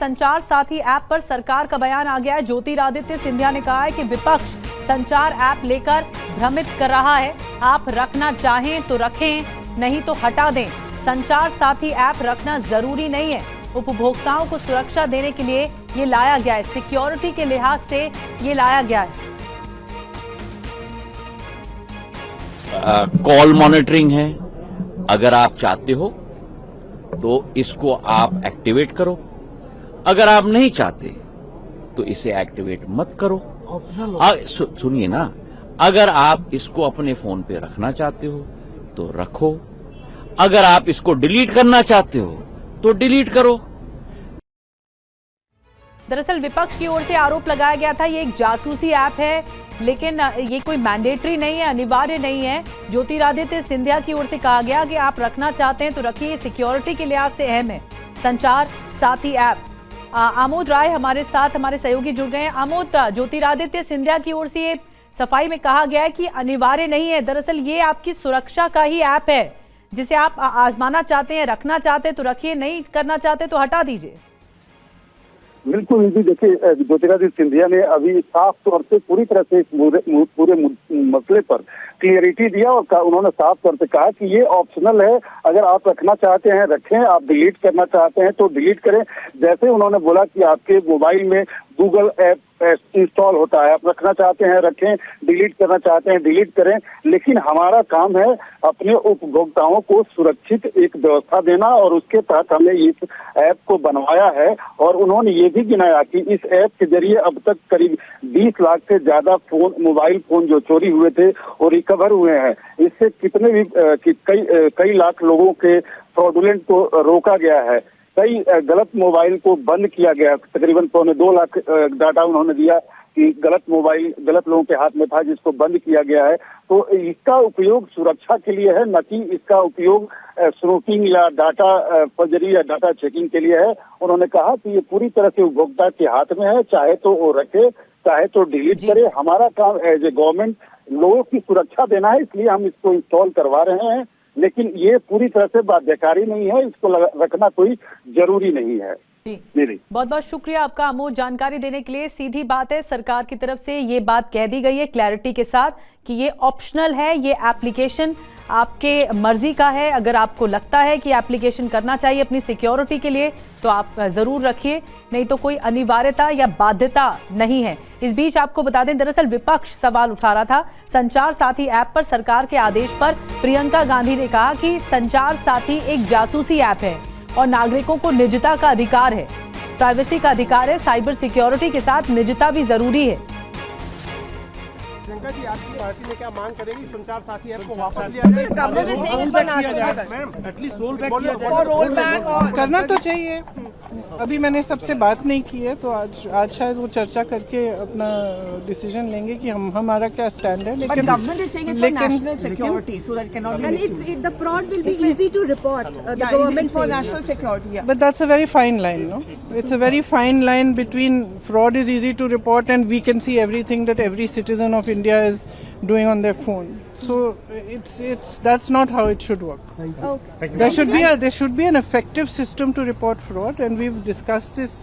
संचार साथी ऐप पर सरकार का बयान आ गया है। ज्योतिरादित्य सिंधिया ने कहा है कि विपक्ष संचार ऐप लेकर भ्रमित कर रहा है। आप रखना चाहें तो रखें, नहीं तो हटा दें। संचार साथी ऐप रखना जरूरी नहीं है। उपभोक्ताओं को सुरक्षा देने के लिए ये लाया गया है, सिक्योरिटी के लिहाज से ये लाया गया है। कॉल मॉनिटरिंग है, अगर आप चाहते हो तो इसको आप एक्टिवेट करो, अगर आप नहीं चाहते तो इसे एक्टिवेट मत करो। सुनिए ना, अगर आप इसको अपने फोन पे रखना चाहते हो तो रखो, अगर आप इसको डिलीट करना चाहते हो तो डिलीट करो। दरअसल विपक्ष की ओर से आरोप लगाया गया था ये एक जासूसी ऐप है, लेकिन ये कोई मैंडेटरी नहीं है, अनिवार्य नहीं है। ज्योतिरादित्य सिंधिया की ओर से कहा गया कि आप रखना चाहते हैं तो रखिए, सिक्योरिटी के लिहाज से अहम है संचार साथी ऐप। आमोद राय हमारे साथ, हमारे सहयोगी जुड़ गए हैं। आमोद, ज्योतिरादित्य सिंधिया की ओर से ये सफाई में कहा गया है कि अनिवार्य नहीं है, दरअसल ये आपकी सुरक्षा का ही ऐप है जिसे आप आजमाना चाहते हैं, रखना चाहते हैं तो रखिए, नहीं करना चाहते तो हटा दीजिए। बिल्कुल जी, देखिए ज्योतिरादित्य सिंधिया ने अभी साफ तौर से पूरी तरह से इस पूरे मसले पर क्लियरिटी दिया और उन्होंने साफ तौर से कहा कि ये ऑप्शनल है। अगर आप रखना चाहते हैं रखें, आप डिलीट करना चाहते हैं तो डिलीट करें। जैसे उन्होंने बोला कि आपके मोबाइल में गूगल ऐप इंस्टॉल होता है, आप रखना चाहते हैं रखें, डिलीट करना चाहते हैं डिलीट करें, लेकिन हमारा काम है अपने उपभोक्ताओं को सुरक्षित एक व्यवस्था देना और उसके तहत हमने इस ऐप को बनवाया है। और उन्होंने ये भी गिनाया कि इस ऐप के जरिए अब तक करीब 20 लाख से ज्यादा मोबाइल फोन जो चोरी हुए थे वो रिकवर हुए हैं। इससे कितने भी कई लाख लोगों के फ्रॉडुलेंट को रोका गया है, कई गलत मोबाइल को बंद किया गया। तकरीबन 2.25 लाख डाटा उन्होंने दिया कि गलत मोबाइल गलत लोगों के हाथ में था जिसको बंद किया गया है। तो इसका उपयोग सुरक्षा के लिए है, न कि इसका उपयोग स्नूपिंग या डाटा फर्जरी या डाटा चेकिंग के लिए है। उन्होंने कहा कि ये पूरी तरह से उपभोक्ता के हाथ में है, चाहे तो वो रखे चाहे तो डिलीट करे। हमारा काम एज ए गवर्नमेंट लोगों की सुरक्षा देना है, इसलिए हम इसको इंस्टॉल करवा रहे हैं, लेकिन ये पूरी तरह से बाध्यकारी नहीं है, इसको रखना कोई जरूरी नहीं है। जी, बहुत बहुत शुक्रिया आपका अमोद, जानकारी देने के लिए। सीधी बात है, सरकार की तरफ से ये बात कह दी गई है क्लैरिटी के साथ कि ये ऑप्शनल है, ये एप्लीकेशन आपके मर्जी का है। अगर आपको लगता है कि एप्लीकेशन करना चाहिए अपनी सिक्योरिटी के लिए तो आप जरूर रखिए, नहीं तो कोई अनिवार्यता या बाध्यता नहीं है। इस बीच आपको बता दें, दरअसल विपक्ष सवाल उठा रहा था संचार साथी ऐप पर सरकार के आदेश पर। प्रियंका गांधी ने कहा कि संचार साथी एक जासूसी ऐप है और नागरिकों को निजता का अधिकार है, प्राइवेसी का अधिकार है, साइबर सिक्योरिटी के साथ निजता भी जरूरी है। प्रियंका जी, आपकी पार्टी में क्या मांग करेगी संचार साथी ऐप को वापस लिया जाए? करना तो चाहिए। अभी मैंने सबसे बात नहीं की है, तो आज शायद वो चर्चा करके अपना डिसीजन लेंगे कि हमारा क्या स्टैंड है। लेकिन but that's a very fine line, no? It's a very fine line between fraud is easy to report and we can see everything that every citizen of India is doing on their phone. So that's not how it should work. Okay. There should be an effective system to report fraud, and we've discussed this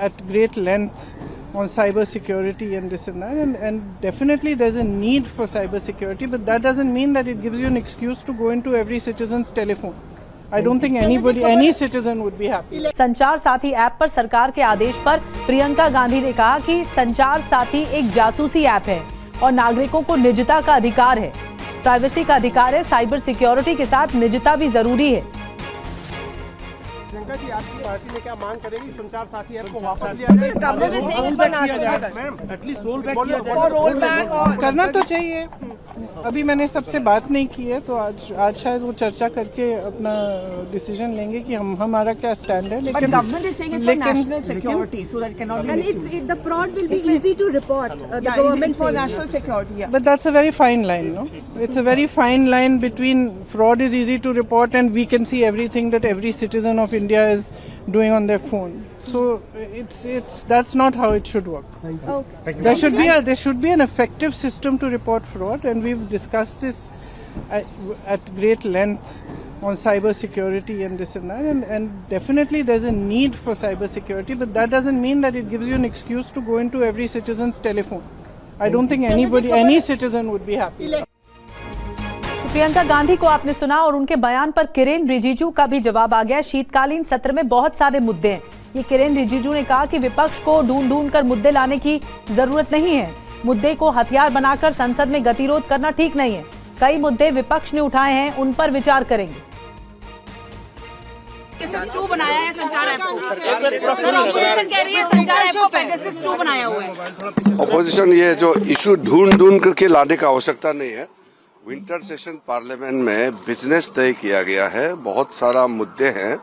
at great lengths on cyber security and this and that, and definitely there's a need for cyber security, but that doesn't mean that it gives you an excuse to go into every citizen's telephone. I don't think any citizen would be happy. संचार साथी app पर सरकार के आदेश पर प्रियंका गांधी ने कहा कि संचार साथी एक जासूसी ऐप है और नागरिकों को निजता का अधिकार है, प्राइवेसी का अधिकार है, साइबर सिक्योरिटी के साथ निजता भी जरूरी है। प्रियंका जी, आपकी पार्टी में क्या मांग करेगी संचार साथी ऐप को वापस लिया जाए? करना तो चाहिए। अभी मैंने सबसे बात नहीं की है, तो आज शायद वो चर्चा करके अपना डिसीजन लेंगे कि हमारा क्या स्टैंड है। लेकिन but that's a very fine line, no? It's a very fine line between fraud is easy to report and we can see everything that every citizen of India is doing on their phone. So that's not how it should work. Okay. There should be an effective system to report fraud, and we've discussed this at great lengths on cyber security and this and that, and definitely there's a need for cyber security, but that doesn't mean that it gives you an excuse to go into every citizen's telephone. I don't think any citizen would be happy. तो प्रियंका गांधी को आपने सुना और उनके बयान पर किरेन रिजिजू का भी जवाब आ गया। शीतकालीन सत्र में बहुत सारे मुद्दे हैं। ये किरेन रिजिजू ने कहा कि विपक्ष को ढूंढ कर मुद्दे लाने की जरूरत नहीं है। मुद्दे को हथियार बनाकर संसद में गतिरोध करना ठीक नहीं है। कई मुद्दे विपक्ष ने उठाए हैं, उन पर विचार करेंगे। बनाया है संचार ऐप को, सर ऑपोजिशन कह रही है संचार ऐप को पेगासस 2 बनाया हुआ है। ऑपोजिशन ये जो इशू ढूंढ करके लाने का आवश्यकता नहीं है। विंटर सेशन पार्लियामेंट में बिजनेस तय किया गया है, बहुत सारा मुद्दे हैं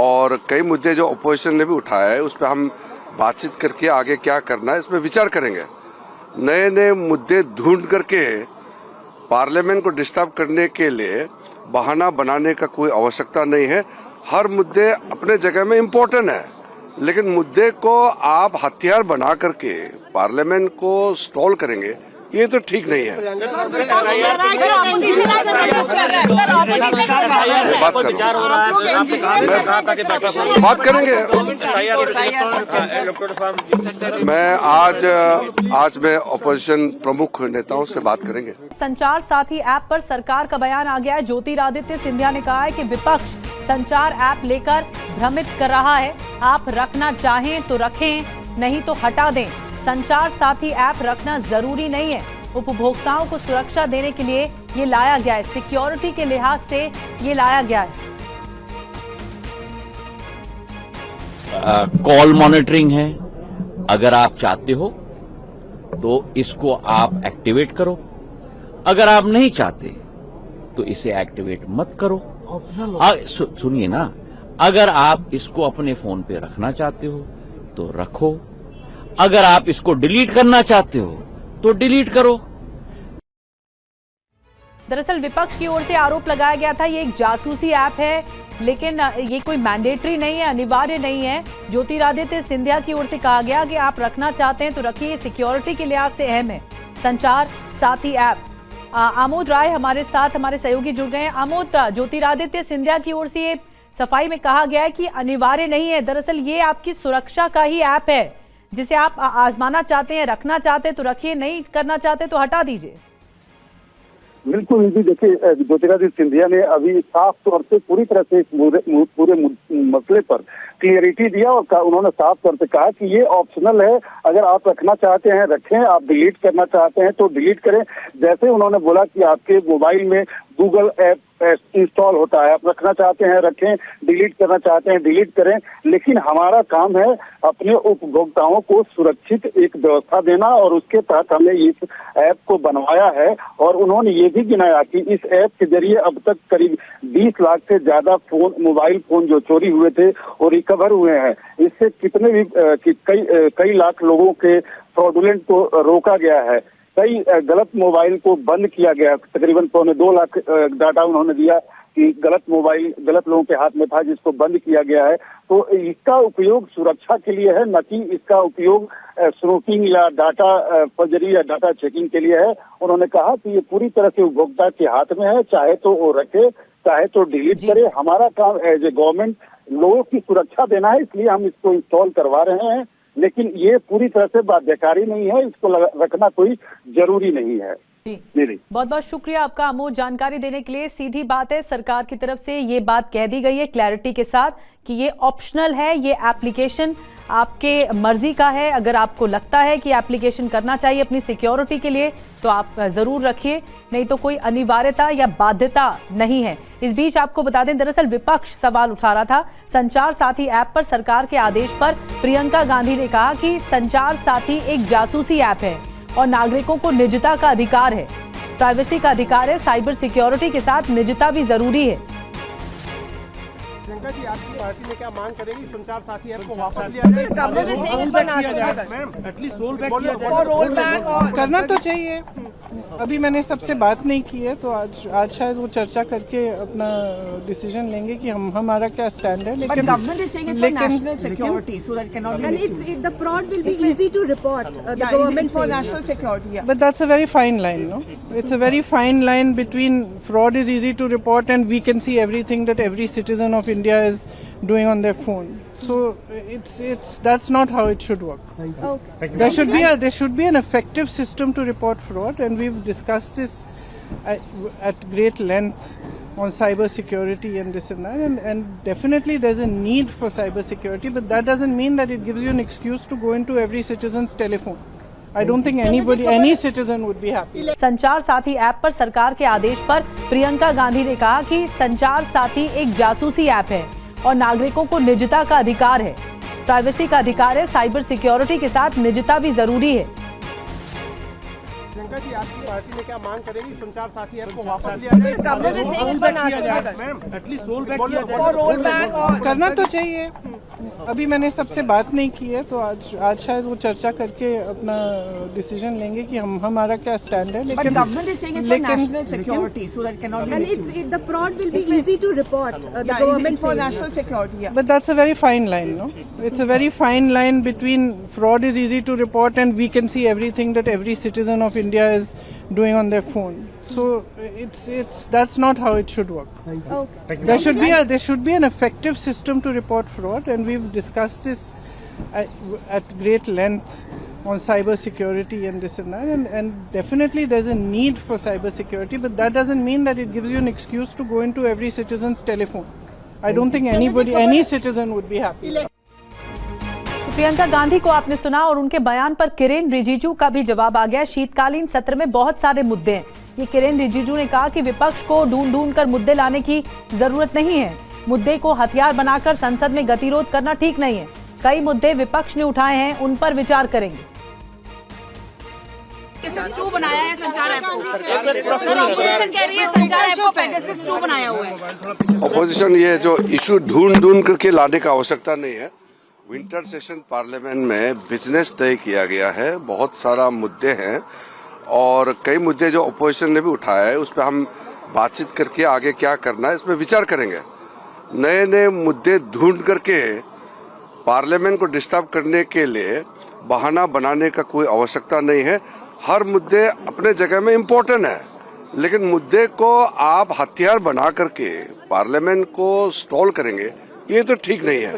और कई मुद्दे जो ऑपोजिशन ने भी उठाया है उस पर हम बातचीत करके आगे क्या करना है इसमें विचार करेंगे। नए नए मुद्दे ढूंढ करके पार्लियामेंट को डिस्टर्ब करने के लिए बहाना बनाने का कोई आवश्यकता नहीं है। हर मुद्दे अपने जगह में इम्पोर्टेंट है, लेकिन मुद्दे को आप हथियार बना करके पार्लियामेंट को स्टॉल करेंगे, ये तो ठीक नहीं है। बात करेंगे। मैं आज मैं ऑपोजिशन प्रमुख नेताओं से बात करेंगे। संचार साथी ऐप पर सरकार का बयान आ गया है। ज्योतिरादित्य सिंधिया ने कहा है कि विपक्ष संचार ऐप लेकर भ्रमित कर रहा है। आप रखना चाहें तो रखें, नहीं तो हटा दें। संचार साथी ऐप रखना जरूरी नहीं है। उपभोक्ताओं को सुरक्षा देने के लिए ये लाया गया है। सिक्योरिटी के लिहाज से ये लाया गया है। कॉल मॉनिटरिंग है। अगर आप चाहते हो तो इसको आप एक्टिवेट करो। अगर आप नहीं चाहते तो इसे एक्टिवेट मत करो। सुनिए ना, अगर आप इसको अपने फोन पे रखना चाहते हो तो रखो। अगर आप इसको डिलीट करना चाहते हो तो डिलीट करो। दरअसल विपक्ष की ओर से आरोप लगाया गया था ये एक जासूसी ऐप है, लेकिन ये कोई मैंडेटरी नहीं है, अनिवार्य नहीं है। ज्योतिरादित्य सिंधिया की ओर से कहा गया कि आप रखना चाहते हैं तो रखिए, सिक्योरिटी के लिहाज से अहम है संचार साथी ऐप। आमोद राय हमारे साथ, हमारे सहयोगी जुड़ गए हैं। आमोद, ज्योतिरादित्य सिंधिया की ओर से ये सफाई में कहा गया है कि अनिवार्य नहीं है। दरअसल ये आपकी सुरक्षा का ही ऐप है जिसे आप आजमाना चाहते हैं, रखना चाहते हैं तो रखिए, नहीं करना चाहते तो हटा दीजिए। बिल्कुल जी, देखिए ज्योतिरादित्य सिंधिया ने अभी साफ तौर से पूरी तरह से इस पूरे मसले पर क्लियरिटी दिया और उन्होंने साफ तौर से कहा कि ये ऑप्शनल है। अगर आप रखना चाहते हैं रखें, आप डिलीट करना चाहते हैं तो डिलीट करें। जैसे उन्होंने बोला कि आपके मोबाइल में गूगल ऐप इंस्टॉल होता है, आप रखना चाहते हैं रखें, डिलीट करना चाहते हैं डिलीट करें, लेकिन हमारा काम है अपने उपभोक्ताओं को सुरक्षित एक व्यवस्था देना और उसके तहत हमने इस ऐप को बनवाया है। और उन्होंने ये भी गिनाया कि इस ऐप के जरिए अब तक करीब 20 लाख से ज्यादा मोबाइल फोन जो चोरी हुए थे वो रिकवर हुए हैं। इससे कितने भी कई लाख लोगों के फ्रॉडुलेंट को रोका गया है। कई गलत मोबाइल को बंद किया गया। तकरीबन 2.25 लाख डाटा उन्होंने दिया कि गलत मोबाइल गलत लोगों के हाथ में था जिसको बंद किया गया है। तो इसका उपयोग सुरक्षा के लिए है, न कि इसका उपयोग स्नूपिंग या डाटा फर्जरी या डाटा चेकिंग के लिए है। उन्होंने कहा कि ये पूरी तरह से उपभोक्ता के हाथ में है, चाहे तो वो रखे चाहे तो डिलीट करे। हमारा काम एज ए गवर्नमेंट लोगों की सुरक्षा देना है, इसलिए हम इसको इंस्टॉल करवा रहे हैं, लेकिन ये पूरी तरह से बाध्यकारी नहीं है, इसको रखना कोई जरूरी नहीं है। जी बहुत बहुत शुक्रिया आपका अमोद, जानकारी देने के लिए। सीधी बात है, सरकार की तरफ से ये बात कह दी गई है क्लैरिटी के साथ कि ये ऑप्शनल है, ये एप्लीकेशन आपके मर्जी का है। अगर आपको लगता है कि एप्लीकेशन करना चाहिए अपनी सिक्योरिटी के लिए तो आप जरूर रखिए, नहीं तो कोई अनिवार्यता या बाध्यता नहीं है। इस बीच आपको बता दें, दरअसल विपक्ष सवाल उठा रहा था संचार साथी ऐप पर सरकार के आदेश पर। प्रियंका गांधी ने कहा कि संचार साथी एक जासूसी ऐप है और नागरिकों को निजता का अधिकार है, प्राइवेसी का अधिकार है, साइबर सिक्योरिटी के साथ निजता भी जरूरी है। प्रियंका जी आपकी पार्टी में क्या मांग करेगी संचार साथी ऐप को वापस लिया जाए? एटलीस्ट रोल बैक करना तो चाहिए। अभी मैंने सबसे बात नहीं की है, तो आज शायद वो चर्चा करके अपना डिसीजन लेंगे कि हमारा क्या स्टैंड है। लेकिन national security, so that cannot be. And the fraud will be easy to report. The government for says. national security. Yeah. But that's a very fine line, no? It's a very fine line between fraud is easy to report and we can see everything that every citizen of India is doing on their phone. So that's not how it should work. Okay. There should be an effective system to report fraud, and we've discussed this at great lengths on cyber security and this and that, and definitely there's a need for cyber security, but that doesn't mean that it gives you an excuse to go into every citizen's telephone. I don't think any citizen would be happy. संचार साथी app पर सरकार के आदेश पर प्रियंका गांधी ने कहा कि संचार साथी एक जासूसी ऐप है और नागरिकों को निजता का अधिकार है, प्राइवेसी का अधिकार है। साइबर सिक्योरिटी के साथ निजता भी जरूरी है। प्रियंका जी आपकी पार्टी में क्या मांग करेगी संचार साथी ऐप को वापस लिया जाए? एटलीस्ट रोल बैक करना तो चाहिए। अभी मैंने सबसे बात नहीं की है, तो आज शायद वो चर्चा करके अपना डिसीजन लेंगे कि हमारा क्या स्टैंड है। But government is saying it's for national security, so that cannot be. And the fraud will be easy to report. The government for says. national security. Yeah. But that's a very fine line, no? It's a very fine line between fraud is easy to report and we can see everything that every citizen of India is doing on their phone. So that's not how it should work. Okay. There should be an effective system to report fraud, and we've discussed this at great lengths on cyber security and this and that, and definitely there's a need for cyber security, but that doesn't mean that it gives you an excuse to go into every citizen's telephone. I don't think any citizen would be happy. Priyanka Gandhi को आपने सुना और उनके बयान पर किरेन रिजिजू का भी जवाब आ गया। शीतकालीन सत्र में बहुत सारे मुद्दे हैं। ये किरेन रिजिजू ने कहा कि विपक्ष को ढूंढ कर मुद्दे लाने की जरूरत नहीं है। मुद्दे को हथियार बनाकर संसद में गतिरोध करना ठीक नहीं है। कई मुद्दे विपक्ष ने उठाए हैं, उन पर विचार करेंगे। पेगासस 2 बनाया है संचार ऐप को। सर ऑपोजिशन कह रही है संचार ऐप को पेगासस 2 बनाया हुआ है। ऑपोजिशन ये जो इशू ढूंढ करके लाने का आवश्यकता नहीं है। विंटर सेशन पार्लियामेंट में बिजनेस तय किया गया है, बहुत सारा मुद्दे हैं और कई मुद्दे जो ऑपोजिशन ने भी उठाया है, उस पर हम बातचीत करके आगे क्या करना है इसमें विचार करेंगे। नए मुद्दे ढूंढ करके पार्लियामेंट को डिस्टर्ब करने के लिए बहाना बनाने का कोई आवश्यकता नहीं है। हर मुद्दे अपने जगह में इम्पोर्टेंट है, लेकिन मुद्दे को आप हथियार बना करके पार्लियामेंट को स्टॉल करेंगे, ये तो ठीक नहीं है।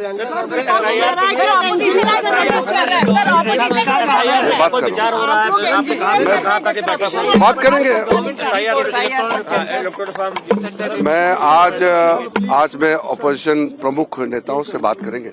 बात करेंगे। मैं आज मैं ऑपोजिशन प्रमुख नेताओं से बात करेंगे।